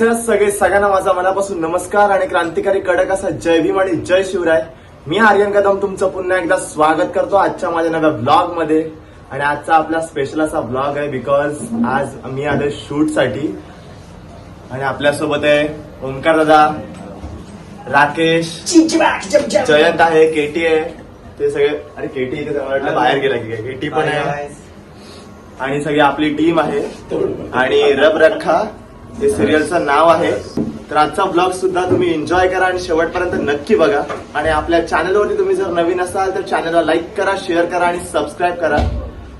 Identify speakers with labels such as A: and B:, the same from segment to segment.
A: कसे आहात सगळे? सगळ्यांना माझा मनापासून नमस्कार आणि क्रांतिकारी कडक असा जय भीम आणि जय शिवराय. मी आर्यन कदम तुमचं पुन्हा एकदा स्वागत करतो आजच्या माझ्या नव्या ब्लॉग मध्ये. आणि आजचा आपला स्पेशल असा ब्लॉग आहे बिकॉज आज मी आलोय शूट साठी आणि आपल्यासोबत आहे ओमकार दादा, राकेश, जयंत आहे, केटी आहे. ते सगळे अरे केटी इथे वाटलं बाहेर गेला की काय, केटी पण आहे आणि सगळी आपली टीम आहे. आणि रब रखा हे सिरियलचं नाव आहे. तर आजचा ब्लॉग सुद्धा तुम्ही एन्जॉय करा आणि शेवटपर्यंत नक्की बघा. आणि आपल्या चॅनलवरती तुम्ही जर नवीन असाल तर चॅनलला लाईक करा, शेअर करा आणि सबस्क्राईब करा.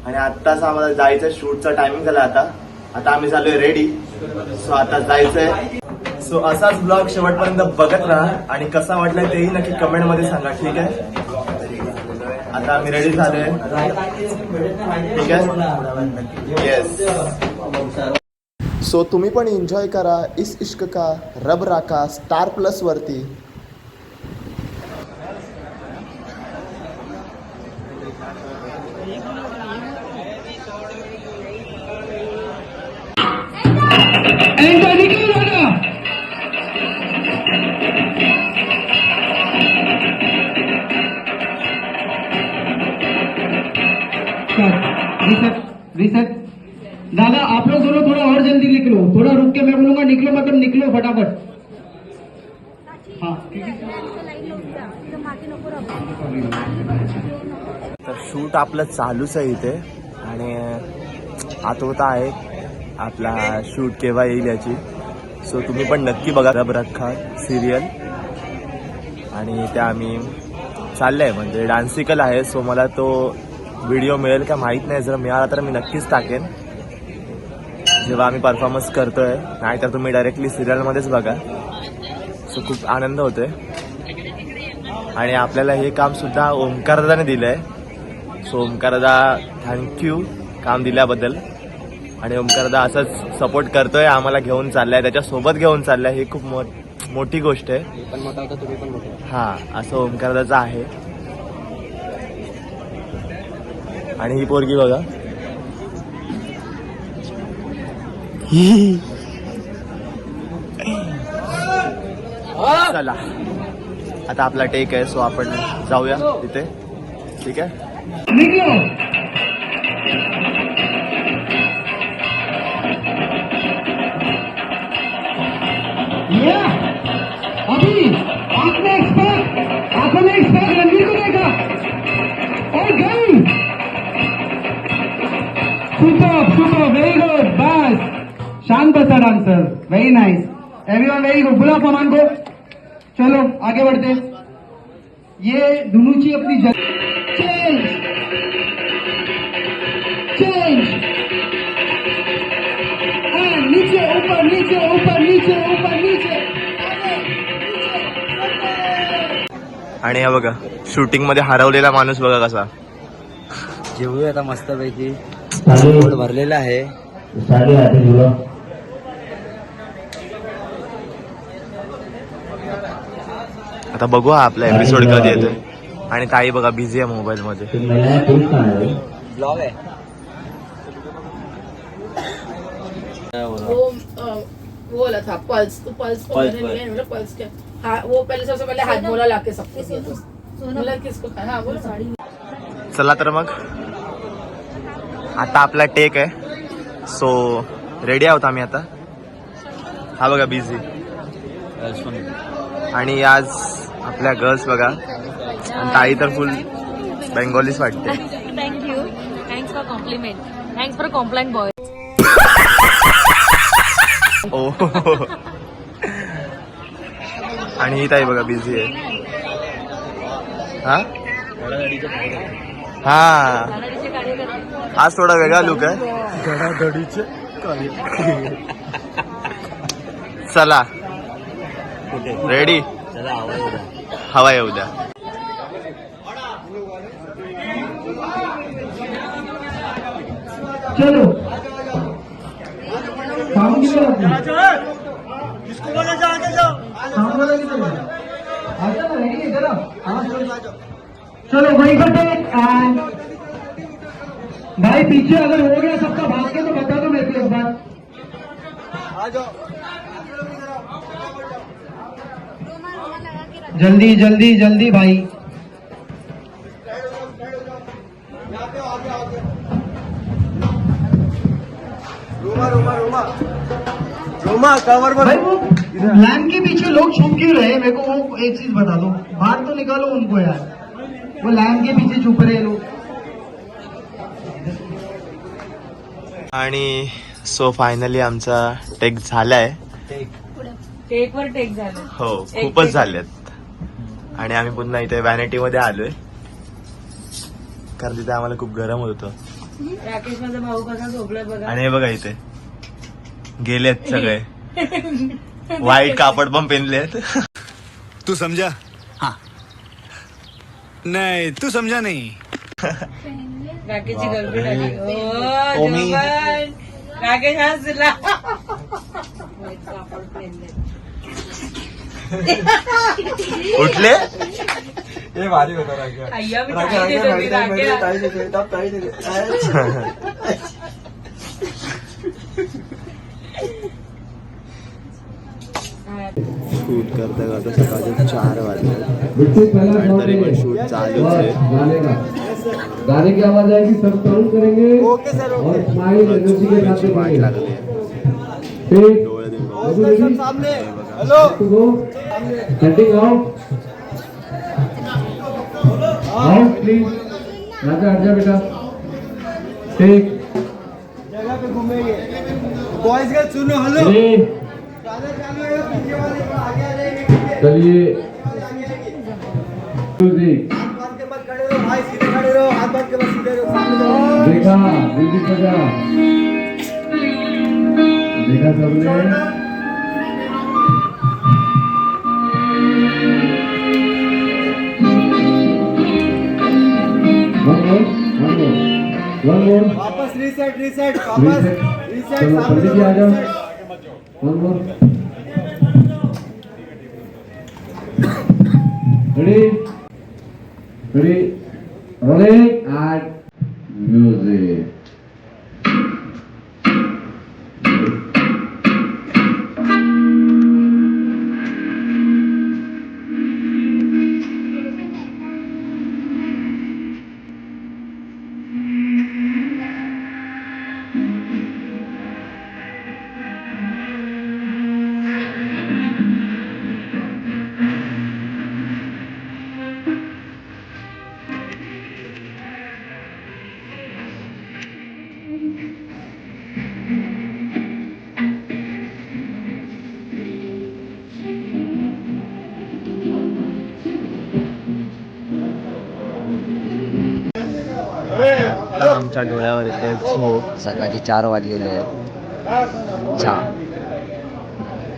A: आणि आत्ताच आम्हाला जायचं, शूटचा टायमिंग झाला. आता आम्ही झालोय रेडी. सो आता जायचंय. सो असाच ब्लॉग शेवटपर्यंत बघत राहा आणि कसा वाटलाय तेही नक्की कमेंट मध्ये सांगा. ठीक आहे, आता आम्ही रेडी झालोय. ठीक आहे, येस. सो तुम्ही पण एन्जॉय करा इस इश्क का रब राका स्टार प्लस वरती.
B: रिसेट दादा, आप लोग दोनों थोड़ा और जल्दी निकलो. थोड़ा रुक के मैं बोलूंगा निकलो, मतलब निकलो फटाफट. हाँ
A: तर शूट आपलं चालूच आहे इथे आणि आतुरता आहे आपला शूट केव्हा येईल याची. सो तुम्ही पण नक्की बघा रब रखा सिरियल. आणि त्या आम्ही चाललंय म्हणजे डान्सिकल आहे. सो मला तो व्हिडिओ मिळेल का माहीत नाही. जर मिळाला तर मी नक्कीच टाकेन जेव्हा आम्ही परफॉर्मन्स करतोय. नाहीतर तुम्ही डायरेक्टली सिरियलमध्येच बघा. सो खूप आनंद होतोय. आणि आपल्याला हे काम सुद्धा ओमकार दादाने दिलंय. सो ओमकार दादा थँक्यू काम दिल्याबद्दल. आणि ओमकार दादा असंच सपोर्ट करतोय, आम्हाला घेऊन चाललाय, त्याच्यासोबत घेऊन चाललाय. ही खूप मोठी गोष्ट आहे. हा, असं ओमकार दादाचं आहे. आणि ही पोरगी बघा, चला आता आपला टेक आहे. सो आपण जाऊया तिथे. ठीक आहे,
B: अभी आपने एक्सपर्ट रणवीर को देखा और गई. Super very good. बस शांत बसा dancer. Very nice everyone, very good. बुला फरमान को. चलो आगे बढ़ते. ये दुनूची अपनी चेंज नीचे ऊपर नीचे ऊपर नीचे ऊपर नीचे.
A: आणि हा बघा शूटिंग मध्ये हरवलेला माणूस बघा कसा.
C: जेवूया आता मस्तपैकी. पोट भरलेलं आहे.
A: आता बघू हा आपला एपिसोड कधी येतोय. आणि ताई बघा बिझी आहे मोबाईल मध्ये.
C: ब्लॉग आहे.
D: वो वाला था पल्स. तो पल्स को मैंने लिया है. पल्स क्या? हाँ, वो पहले सबसे पहले हाथ मोला लाके सबको दिया था. मोला किसको खाया? हाँ, बोलो साड़ी.
A: चला तर मग आता आपला टेक आहे. सो रेडी आहोत आम्ही आता. हा बघा बिझी. आणि आज आपल्या गर्ल्स बघा. आणि ताई तर फुल बेंगॉलीच वाटते.
E: Thank you. Thanks for compliment. Thanks for compliant boy.
A: Oh आणि ही ताई बघा बिझी आहे. हा हा, आज थोडा वेगळा लुक आहे. धडाधडीचे चला रेडी. हवा येऊ द्या.
B: चलो चलो वहीं पर एंड भाई पीछे अगर हो गया सबका भाग के तो बता दो मेरे को एक बार. आ जाओ. जल्दी जल्दी जल्दी भाई. भाई वो लैम्प के पीछे लोग छुप क्यों रहे? मेरे को वो एक चीज बता दो, बाहर तो निकालो उनको यार. वो लैम्प के पीछे छुप रहे लोग.
A: आणि सो फायनली आमचा टेक झालाय.
E: टेक वर टेक झालं.
A: हो खूपच झालेत. आणि आम्ही पुन्हा इथे व्हॅनिटी मध्ये आलोय कारण तिथे आम्हाला खूप गरम होत होतं.
E: राकेश माझा भाऊ कसा झोपलाय बघा.
A: आणि हे बघा इथे गेलेत सगळे व्हाईट कापड पण पेनलेत.
F: तू समझा? हाँ. नहीं तू समझा नहीं.
E: राकेशची गर्लफ्रेंड आली. ओ जोबन. राकेश हसला.
A: उठले
C: हे भारी होता राख्या.
E: अय्या मी ताई देतो मी राख्या.
A: शूट करता करता सकाळचे 4 वाजले आणि तरी पण शूट चालूच आहे.
B: गाने की आवाज आएगी, सब साउंड करेंगे. Okay sir. और स्माइल एनर्जी के साथ
A: वाट
B: करेंगे.
A: लागली आहे.
B: ठीक.
A: डोळे देऊन बघा.
B: Hello. Setting out. Out please. राजा हट जा बेटा. ठीक.
F: बॉयज गर्ल सुनो हेलो.
B: चलिए म्यूजिक. देखा म्यूजिक बजा. देखा सबने. One more.
F: वापस रीसेट
B: चलो पंडित जी आ जाओ. One more. Ready? Rolling and music.
A: आमच्या डोळ्यावर येते झोप.
C: सकाळचे 4 वाजलेले आहेत.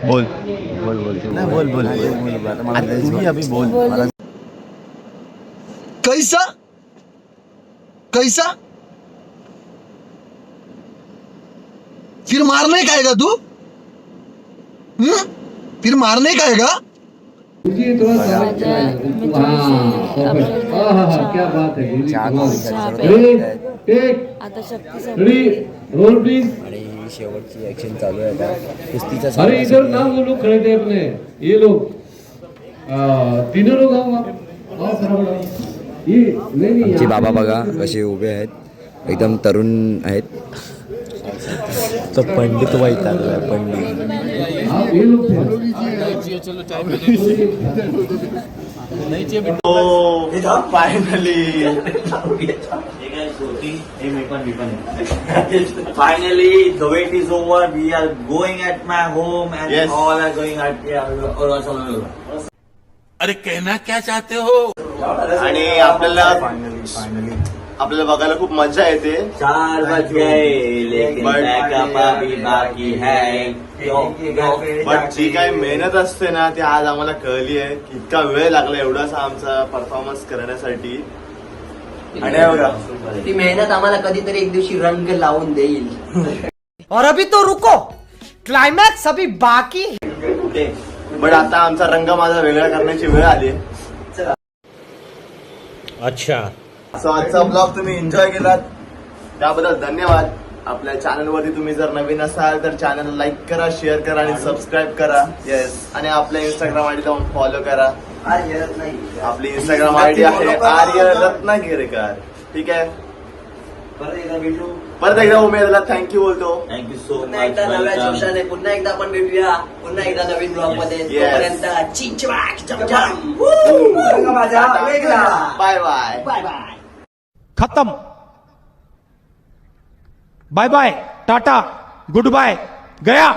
A: बोल
C: बोल बोल
A: नाही, बोल बोल आता तुम्ही अभि बोल.
F: कैसा फिर मारने का आएगा तू? फिर मारने का आएगा?
B: जी थोड़ा सा. क्या बात है. टेक.
E: आता शक्ती
B: रेडी. Role please.
C: आणि शेवटची ऍक्शन चालू आहे आता कुस्तीचा.
B: अरे इधर ना वो लोग खड़े थे अपने, ये लोग तीनों लोग आओ आप. आओ फटाफट आओ. ये नहीं
C: आमचे बाबा बघा कसे उभे आहेत, एकदम तरुण आहेत.
A: तो पंडित वैतागलाय पंडित.
B: आप ये लोग थे.
A: Finally
G: Finally, the wait is over. We are going at my home, and
A: Yes.
G: all are going at
F: अरे कहना क्या चाहते हो?
A: आणि आपल्याला बघायला खूप मजा येते.
G: 4 बज गए, लेकिन
A: But-
G: बैकअप अभी बाकी है.
A: बट जी काही मेहनत असते ना ती आज आम्हाला कळली आहे. इतका वेळ लागला एवढासा आमचा परफॉर्मन्स करण्यासाठी. आणि हे बघा
H: ती मेहनत आम्हाला कधीतरी एक दिवशी रंग लावून देईल.
I: और अभी तो रुको, क्लाइमैक्स अभी बाकी है.
A: बट आता आमचा रंग माझा वेगळा करण्याची वेळ आली.
F: अच्छा.
A: सो आजचा ब्लॉग तुम्ही एन्जॉय केलात त्याबद्दल धन्यवाद. आपल्या चॅनलवरती तुम्ही जर नवीन असाल तर चॅनल लाईक करा, शेअर करा आणि सबस्क्राईब करा. येस, आणि आपल्या इंस्टाग्राम आयडी जाऊन फॉलो करा. आपली इंस्टाग्राम आयडी आहे आर्य रत्नागिरीकर. ठीक आहे, परत एकदा उमेदला थँक्यू बोलतो.
G: थँक्यू सो
H: पुन्हा एकदा नव्या जोशाने पुन्हा एकदा आपण भेटूया पुन्हा एकदा नवीन ब्लॉग मध्ये.
A: Yes.
H: तोपर्यंत चिंचवाक चमचम.
A: Bye bye.
H: Bye bye.
J: खत्म. Bye bye, tata, good bye, गया.